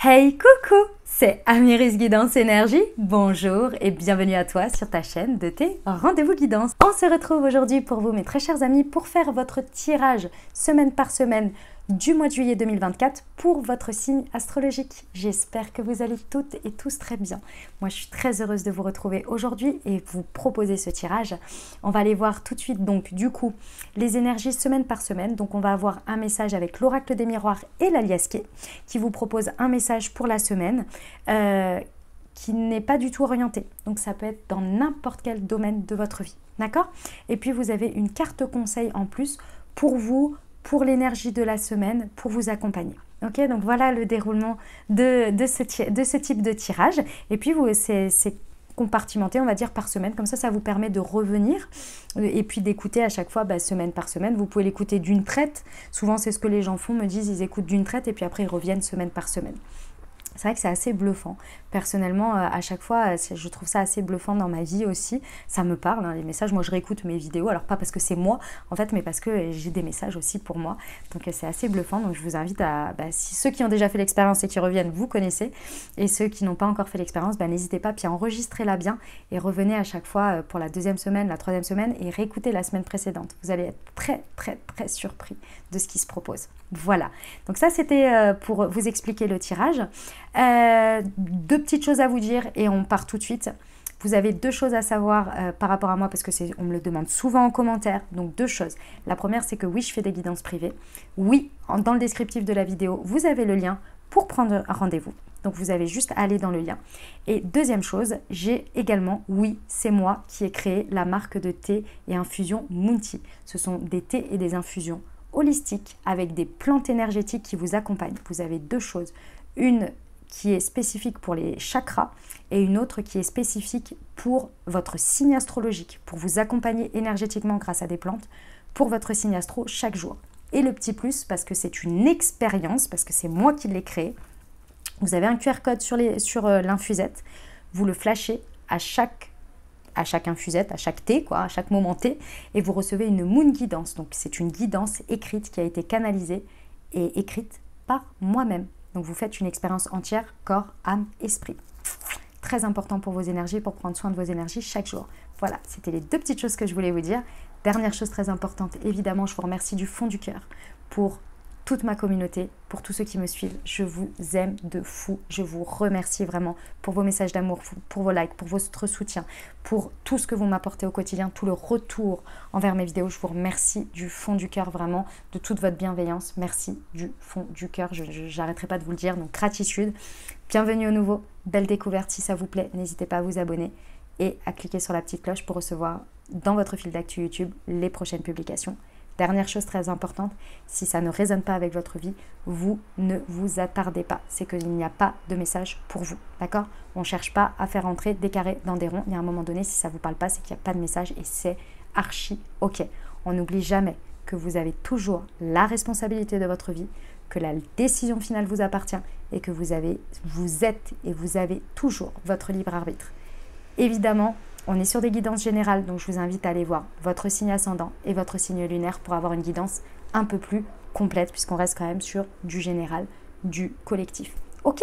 Hey coucou, c'est Amiris Guidance Énergie, bonjour et bienvenue à toi sur ta chaîne de tes rendez-vous guidance. On se retrouve aujourd'hui pour vous mes très chers amis pour faire votre tirage semaine par semaine du mois de juillet 2024 pour votre signe astrologique. J'espère que vous allez toutes et tous très bien. Moi je suis très heureuse de vous retrouver aujourd'hui et vous proposer ce tirage. On va aller voir tout de suite donc du coup les énergies semaine par semaine. Donc on va avoir un message avec l'oracle des miroirs et l'aliasqué qui vous propose un message pour la semaine qui n'est pas du tout orienté. Donc ça peut être dans n'importe quel domaine de votre vie. D'accord? Et puis vous avez une carte conseil en plus pour vous, pour l'énergie de la semaine, pour vous accompagner. Ok, donc voilà le déroulement de ce type de tirage. Et puis c'est compartimenté, on va dire, par semaine. Comme ça vous permet de revenir et puis d'écouter à chaque fois, semaine par semaine. Vous pouvez l'écouter d'une traite. Souvent, c'est ce que les gens font, me disent, ils écoutent d'une traite et puis après, ils reviennent semaine par semaine. C'est vrai que c'est assez bluffant. Personnellement, à chaque fois, je trouve ça assez bluffant dans ma vie aussi. Ça me parle, hein, les messages. Moi, je réécoute mes vidéos. Alors, pas parce que c'est moi, en fait, mais parce que j'ai des messages aussi pour moi. Donc, c'est assez bluffant. Donc, je vous invite à... si ceux qui ont déjà fait l'expérience et qui reviennent, vous connaissez. Et ceux qui n'ont pas encore fait l'expérience, n'hésitez pas. Puis, enregistrez-la bien et revenez à chaque fois pour la deuxième semaine, la troisième semaine et réécoutez la semaine précédente. Vous allez être très, très, très surpris de ce qui se propose. Voilà. Donc, ça, c'était pour vous expliquer le tirage. Deux petites choses à vous dire et on part tout de suite. Vous avez deux choses à savoir par rapport à moi parce que on me le demande souvent en commentaire. Donc deux choses. La première, c'est que oui, je fais des guidances privées. Oui, dans le descriptif de la vidéo, vous avez le lien pour prendre un rendez-vous. Donc vous avez juste à aller dans le lien. Et deuxième chose, j'ai également, oui, c'est moi qui ai créé la marque de thé et infusion Mounty. Ce sont des thés et des infusions holistiques avec des plantes énergétiques qui vous accompagnent. Vous avez deux choses. Une qui est spécifique pour les chakras et une autre qui est spécifique pour votre signe astrologique, pour vous accompagner énergétiquement grâce à des plantes pour votre signe astro chaque jour. Et le petit plus, parce que c'est une expérience, parce que c'est moi qui l'ai créé, vous avez un QR code sur l'infusette, vous le flashez à chaque infusette, à chaque thé, à chaque moment thé, et vous recevez une moon guidance. Donc c'est une guidance écrite qui a été canalisée et écrite par moi-même. Donc vous faites une expérience entière, corps, âme, esprit. Très important pour vos énergies, pour prendre soin de vos énergies chaque jour. Voilà, c'était les deux petites choses que je voulais vous dire. Dernière chose très importante, évidemment, je vous remercie du fond du cœur pour toute ma communauté, pour tous ceux qui me suivent. Je vous aime de fou. Je vous remercie vraiment pour vos messages d'amour, pour vos likes, pour votre soutien, pour tout ce que vous m'apportez au quotidien, tout le retour envers mes vidéos. Je vous remercie du fond du cœur vraiment, de toute votre bienveillance. Merci du fond du cœur. Je n'arrêterai pas de vous le dire. Donc gratitude. Bienvenue au nouveau. Belle découverte. Si ça vous plaît, n'hésitez pas à vous abonner et à cliquer sur la petite cloche pour recevoir dans votre fil d'actu YouTube les prochaines publications. Dernière chose très importante, si ça ne résonne pas avec votre vie, vous ne vous attardez pas. C'est qu'il n'y a pas de message pour vous, d'accord? On ne cherche pas à faire entrer des carrés dans des ronds. Il y a un moment donné, si ça ne vous parle pas, c'est qu'il n'y a pas de message et c'est archi ok. On n'oublie jamais que vous avez toujours la responsabilité de votre vie, que la décision finale vous appartient et que vous êtes et vous avez toujours votre libre arbitre. Évidemment, on est sur des guidances générales, donc je vous invite à aller voir votre signe ascendant et votre signe lunaire pour avoir une guidance un peu plus complète, puisqu'on reste quand même sur du général, du collectif. Ok?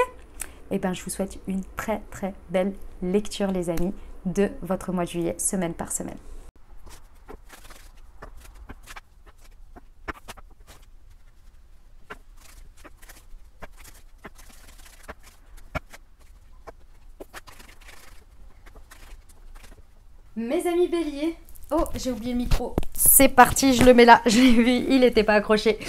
Eh bien, je vous souhaite une très très belle lecture, les amis, de votre mois de juillet, semaine par semaine. Mes amis béliers, oh j'ai oublié le micro, c'est parti, je le mets là, je l'ai vu, il n'était pas accroché.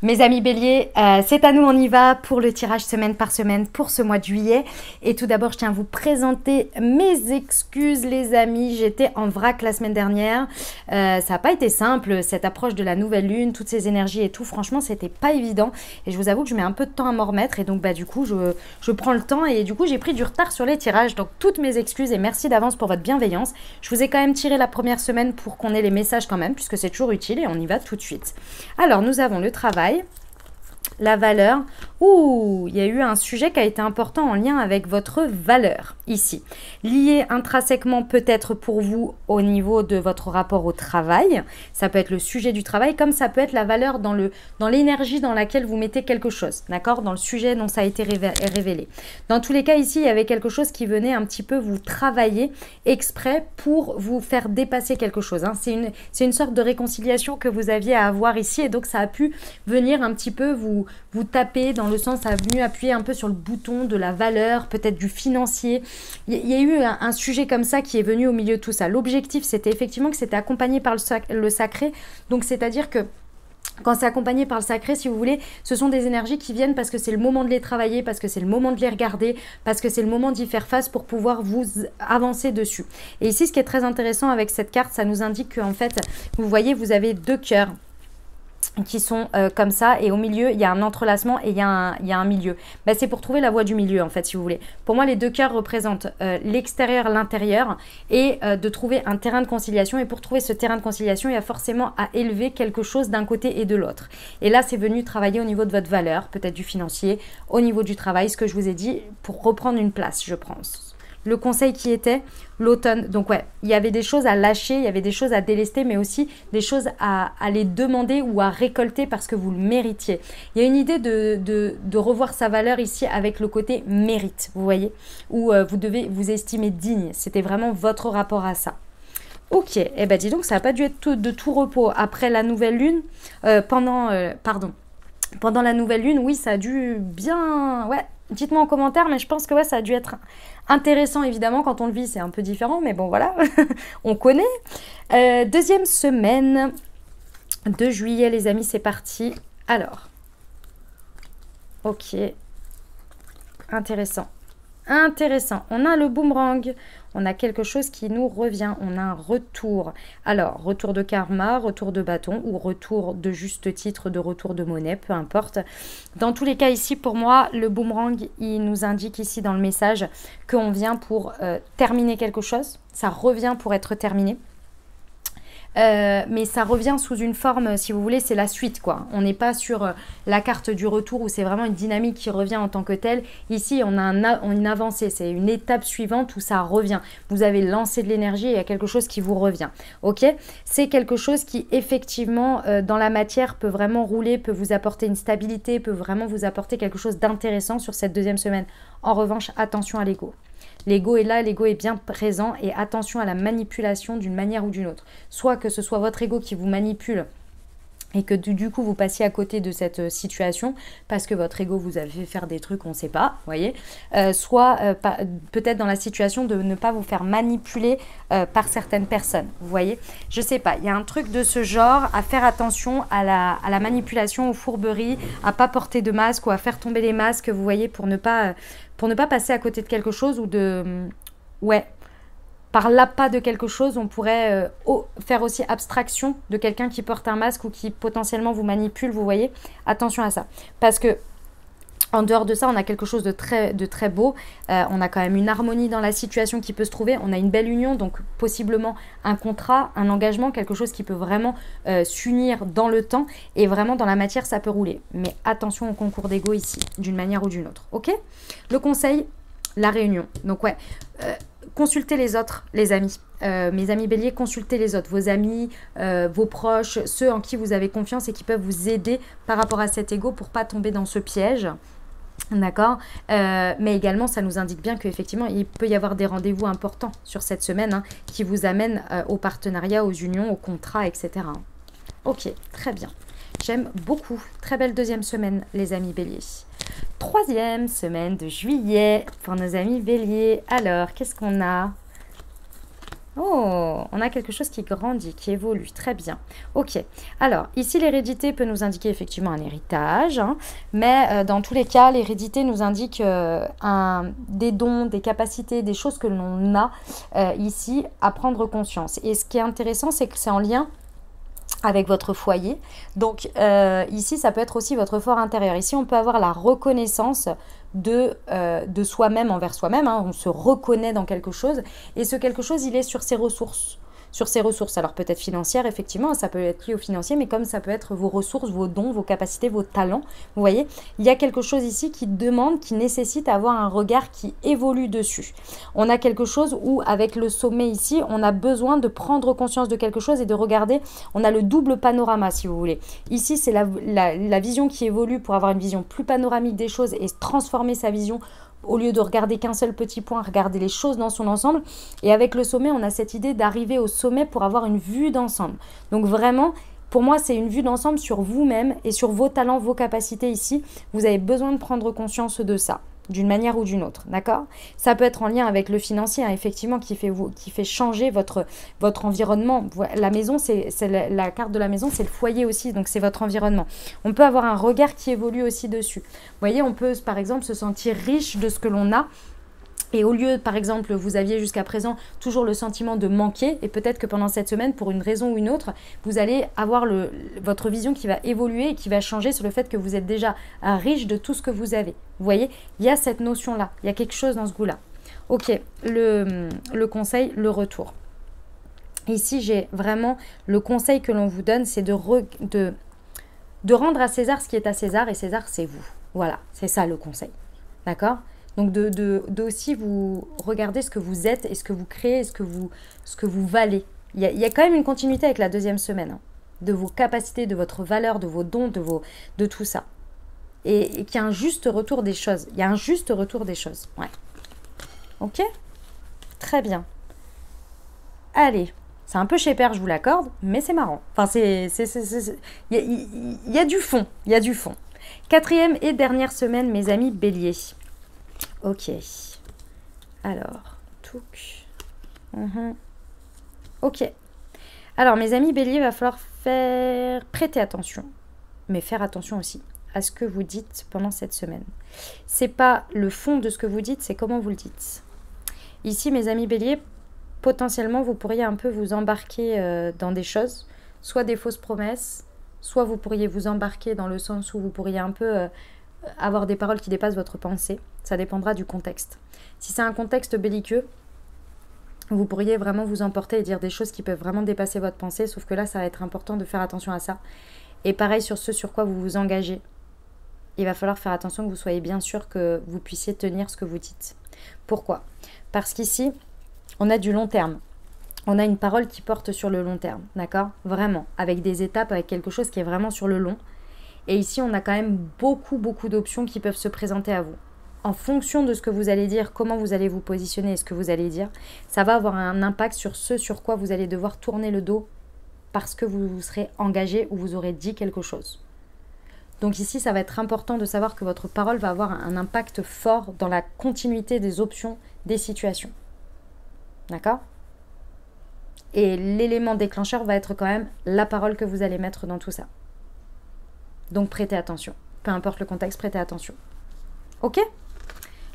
Mes amis béliers, c'est à nous, on y va pour le tirage semaine par semaine pour ce mois de juillet. Et tout d'abord, je tiens à vous présenter mes excuses les amis, j'étais en vrac la semaine dernière. Ça n'a pas été simple, cette approche de la nouvelle lune, toutes ces énergies et tout, franchement, c'était pas évident. Et je vous avoue que je mets un peu de temps à m'en remettre et donc du coup, je prends le temps et du coup, j'ai pris du retard sur les tirages. Donc toutes mes excuses et merci d'avance pour votre bienveillance. Je vous ai quand même tiré la première semaine pour qu'on ait les messages quand même, puisque c'est toujours utile et on y va tout de suite. Alors, nous avons le travail. la valeur. Ouh, il y a eu un sujet qui a été important en lien avec votre valeur ici. Lié intrinsèquement peut-être pour vous au niveau de votre rapport au travail. Ça peut être le sujet du travail, comme ça peut être la valeur dans l'énergie dans laquelle vous mettez quelque chose. D'accord? Dans le sujet dont ça a été révélé. Dans tous les cas, ici, il y avait quelque chose qui venait un petit peu vous travailler exprès pour vous faire dépasser quelque chose. Hein. C'est une sorte de réconciliation que vous aviez à avoir ici et donc ça a pu venir un petit peu vous taper dans le sens, ça a venu appuyer un peu sur le bouton de la valeur, peut-être du financier. Il y a eu un sujet comme ça qui est venu au milieu de tout ça. L'objectif, c'était effectivement que c'était accompagné par le sacré. Donc, c'est-à-dire que quand c'est accompagné par le sacré, si vous voulez, ce sont des énergies qui viennent parce que c'est le moment de les travailler, parce que c'est le moment de les regarder, parce que c'est le moment d'y faire face pour pouvoir vous avancer dessus. Et ici, ce qui est très intéressant avec cette carte, ça nous indique qu'en fait, vous voyez, vous avez deux cœurs qui sont comme ça et au milieu il y a un entrelacement et il y a un milieu. Ben, c'est pour trouver la voie du milieu en fait si vous voulez. Pour moi les deux cœurs représentent l'extérieur, l'intérieur et de trouver un terrain de conciliation et pour trouver ce terrain de conciliation il y a forcément à élever quelque chose d'un côté et de l'autre. Et là c'est venu travailler au niveau de votre valeur, peut-être du financier, au niveau du travail, ce que je vous ai dit pour reprendre une place je pense. Le conseil qui était l'automne. Donc ouais, il y avait des choses à lâcher, il y avait des choses à délester, mais aussi des choses à les demander ou à récolter parce que vous le méritiez. Il y a une idée de revoir sa valeur ici avec le côté mérite, vous voyez, où vous devez vous estimer digne. C'était vraiment votre rapport à ça. Ok, eh ben dis donc, ça n'a pas dû être de tout repos. Après la nouvelle lune, pendant la nouvelle lune, oui, ça a dû bien... Ouais, dites-moi en commentaire, mais je pense que ouais, ça a dû être intéressant, évidemment. Quand on le vit, c'est un peu différent, mais bon, voilà, on connaît. Deuxième semaine de juillet, les amis, c'est parti. Alors, ok, intéressant. Intéressant. On a le boomerang. On a quelque chose qui nous revient. On a un retour. Alors, retour de karma, retour de bâton ou retour de juste titre, de retour de monnaie, peu importe. Dans tous les cas, ici, pour moi, le boomerang, il nous indique ici dans le message qu'on vient pour terminer quelque chose. Ça revient pour être terminé. Mais ça revient sous une forme, si vous voulez, c'est la suite quoi. On n'est pas sur la carte du retour où c'est vraiment une dynamique qui revient en tant que telle. Ici, on a une avancée, c'est une étape suivante où ça revient. Vous avez lancé de l'énergie et il y a quelque chose qui vous revient. Ok, c'est quelque chose qui effectivement dans la matière peut vraiment rouler, peut vous apporter une stabilité, peut vraiment vous apporter quelque chose d'intéressant sur cette deuxième semaine. En revanche, attention à l'ego. L'ego est là, l'ego est bien présent et attention à la manipulation d'une manière ou d'une autre. Soit que ce soit votre ego qui vous manipule et que du coup vous passiez à côté de cette situation parce que votre ego vous a fait faire des trucs on ne sait pas, voyez. Soit peut-être dans la situation de ne pas vous faire manipuler par certaines personnes, vous voyez. Je sais pas, il y a un truc de ce genre, à faire attention à la manipulation, aux fourberies, à pas porter de masque ou à faire tomber les masques, vous voyez, pour ne pas passer à côté de quelque chose ou de... Ouais, par l'appât de quelque chose, on pourrait faire aussi abstraction de quelqu'un qui porte un masque ou qui potentiellement vous manipule, vous voyez. Attention à ça. Parce que en dehors de ça, on a quelque chose de très beau. On a quand même une harmonie dans la situation qui peut se trouver. On a une belle union, donc possiblement un contrat, un engagement, quelque chose qui peut vraiment s'unir dans le temps. Et vraiment, dans la matière, ça peut rouler. Mais attention au concours d'ego ici, d'une manière ou d'une autre. Ok? Le conseil, la réunion. Donc ouais, consultez les autres, les amis. Mes amis béliers, consultez les autres, vos amis, vos proches, ceux en qui vous avez confiance et qui peuvent vous aider par rapport à cet ego pour pas tomber dans ce piège. D'accord, mais également ça nous indique bien qu'effectivement il peut y avoir des rendez-vous importants sur cette semaine hein, qui vous amènent au partenariat, aux unions, aux contrats, etc. Ok, très bien. J'aime beaucoup. Très belle deuxième semaine, les amis béliers. Troisième semaine de juillet pour nos amis béliers. Alors, qu'est-ce qu'on a? Oh, on a quelque chose qui grandit, qui évolue. Très bien. Ok. Alors, ici, l'hérédité peut nous indiquer effectivement un héritage. Hein, mais dans tous les cas, l'hérédité nous indique des dons, des capacités, des choses que l'on a ici à prendre conscience. Et ce qui est intéressant, c'est que c'est en lien avec votre foyer. Donc, ici, ça peut être aussi votre fort intérieur. Ici, on peut avoir la reconnaissance de soi-même envers soi-même. Hein. On se reconnaît dans quelque chose. Et ce quelque chose, il est sur ses ressources, sur ses ressources. Alors peut-être financières, effectivement, ça peut être lié au financier, mais comme ça peut être vos ressources, vos dons, vos capacités, vos talents. Vous voyez, il y a quelque chose ici qui demande, qui nécessite d'avoir un regard qui évolue dessus. On a quelque chose où, avec le sommet ici, on a besoin de prendre conscience de quelque chose et de regarder. On a le double panorama, si vous voulez. Ici, c'est la vision qui évolue pour avoir une vision plus panoramique des choses et transformer sa vision. Au lieu de regarder qu'un seul petit point, regarder les choses dans son ensemble. Et avec le sommet, on a cette idée d'arriver au sommet pour avoir une vue d'ensemble. Donc vraiment, pour moi, c'est une vue d'ensemble sur vous-même et sur vos talents, vos capacités ici. Vous avez besoin de prendre conscience de ça, d'une manière ou d'une autre, d'accord? Ça peut être en lien avec le financier, hein, effectivement, qui fait changer votre environnement. La maison, c'est la carte de la maison, c'est le foyer aussi, donc c'est votre environnement. On peut avoir un regard qui évolue aussi dessus. Vous voyez, on peut, par exemple, se sentir riche de ce que l'on a. Et au lieu, par exemple, vous aviez jusqu'à présent toujours le sentiment de manquer, et peut-être que pendant cette semaine, pour une raison ou une autre, vous allez avoir votre vision qui va évoluer et qui va changer sur le fait que vous êtes déjà riche de tout ce que vous avez. Vous voyez, il y a cette notion-là, il y a quelque chose dans ce goût-là. Ok, le conseil, le retour. Ici, j'ai vraiment le conseil que l'on vous donne, c'est de rendre à César ce qui est à César, et César, c'est vous. Voilà, c'est ça le conseil. D'accord ? Donc, de aussi vous regarder ce que vous êtes et ce que vous créez, ce que vous valez. Il y a quand même une continuité avec la deuxième semaine, hein, de vos capacités, de votre valeur, de vos dons, de tout ça. Et qu'il y a un juste retour des choses. Il y a un juste retour des choses. Ouais. Ok ? Très bien. Allez. C'est un peu chez Père, je vous l'accorde, mais c'est marrant. Enfin, il y a du fond. Il y a du fond. 4e et dernière semaine, mes amis Bélier. Ok. Alors, touc. Ok. Alors, mes amis Bélier, il va falloir prêter attention. Mais faire attention aussi à ce que vous dites pendant cette semaine. C'est pas le fond de ce que vous dites, c'est comment vous le dites. Ici, mes amis Bélier, potentiellement, vous pourriez un peu vous embarquer dans des choses, soit des fausses promesses, soit vous pourriez vous embarquer dans le sens où vous pourriez un peu avoir des paroles qui dépassent votre pensée. Ça dépendra du contexte. Si c'est un contexte belliqueux, vous pourriez vraiment vous emporter et dire des choses qui peuvent vraiment dépasser votre pensée, sauf que là, ça va être important de faire attention à ça. Et pareil sur ce sur quoi vous vous engagez. Il va falloir faire attention que vous soyez bien sûr que vous puissiez tenir ce que vous dites. Pourquoi ? Parce qu'ici, on a du long terme. On a une parole qui porte sur le long terme, d'accord ? Vraiment, avec des étapes, avec quelque chose qui est vraiment sur le long. Et ici, on a quand même beaucoup d'options qui peuvent se présenter à vous. En fonction de ce que vous allez dire, comment vous allez vous positionner et ce que vous allez dire, ça va avoir un impact sur ce sur quoi vous allez devoir tourner le dos parce que vous vous serez engagé ou vous aurez dit quelque chose. Donc ici, ça va être important de savoir que votre parole va avoir un impact fort dans la continuité des options, des situations. D'accord ? Et l'élément déclencheur va être quand même la parole que vous allez mettre dans tout ça. Donc prêtez attention. Peu importe le contexte, prêtez attention. Ok ?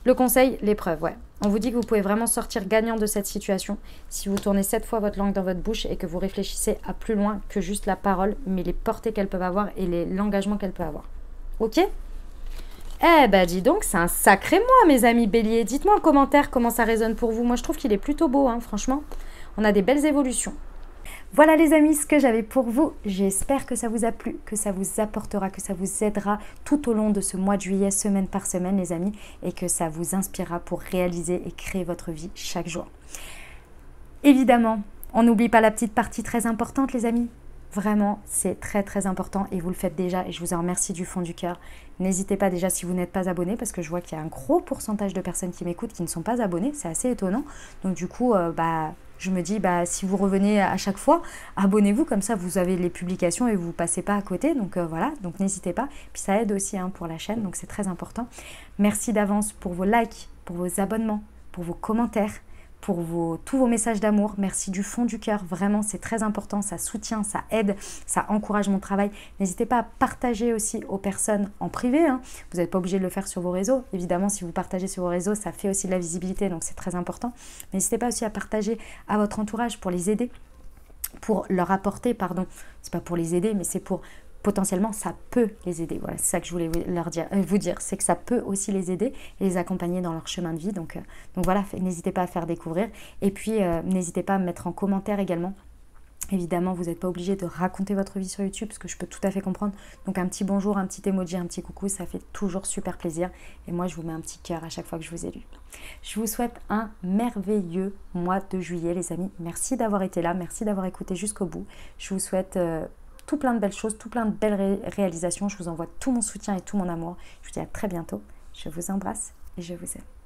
Le conseil, l'épreuve, ouais. On vous dit que vous pouvez vraiment sortir gagnant de cette situation si vous tournez 7 fois votre langue dans votre bouche et que vous réfléchissez à plus loin que juste la parole, mais les portées qu'elles peuvent avoir et l'engagement qu'elles peuvent avoir. Ok ? Eh ben dis donc, c'est un sacré mois, mes amis Bélier. Dites-moi en commentaire comment ça résonne pour vous. Moi, je trouve qu'il est plutôt beau, hein, franchement. On a des belles évolutions. Voilà les amis, ce que j'avais pour vous. J'espère que ça vous a plu, que ça vous apportera, que ça vous aidera tout au long de ce mois de juillet, semaine par semaine les amis, et que ça vous inspirera pour réaliser et créer votre vie chaque jour. Évidemment, on n'oublie pas la petite partie très importante les amis. Vraiment, c'est très important et vous le faites déjà et je vous en remercie du fond du cœur. N'hésitez pas déjà si vous n'êtes pas abonné parce que je vois qu'il y a un gros pourcentage de personnes qui m'écoutent qui ne sont pas abonnées, c'est assez étonnant. Donc du coup, je me dis, si vous revenez à chaque fois, abonnez-vous, comme ça vous avez les publications et vous ne passez pas à côté. Donc voilà, donc n'hésitez pas. Puis ça aide aussi pour la chaîne, donc c'est très important. Merci d'avance pour vos likes, pour vos abonnements, pour vos commentaires, pour tous vos messages d'amour. Merci du fond du cœur, vraiment c'est très important, ça soutient, ça aide, ça encourage mon travail. N'hésitez pas à partager aussi aux personnes en privé, hein. Vous n'êtes pas obligé de le faire sur vos réseaux. Évidemment, si vous partagez sur vos réseaux, ça fait aussi de la visibilité, donc c'est très important. N'hésitez pas aussi à partager à votre entourage pour les aider, pour leur apporter, c'est pas pour les aider, mais c'est pour potentiellement ça peut les aider. Voilà, c'est ça que je voulais vous dire, c'est que ça peut aussi les aider et les accompagner dans leur chemin de vie. Donc voilà, n'hésitez pas à faire découvrir. Et puis, n'hésitez pas à me mettre en commentaire également Évidemment, vous n'êtes pas obligé de raconter votre vie sur YouTube, parce que je peux tout à fait comprendre. Donc un petit bonjour, un petit emoji, un petit coucou, ça fait toujours super plaisir. Et moi, je vous mets un petit cœur à chaque fois que je vous ai lu. Je vous souhaite un merveilleux mois de juillet, les amis. Merci d'avoir été là, merci d'avoir écouté jusqu'au bout. Je vous souhaite tout plein de belles choses, tout plein de belles réalisations. Je vous envoie tout mon soutien et tout mon amour. Je vous dis à très bientôt. Je vous embrasse et je vous aime.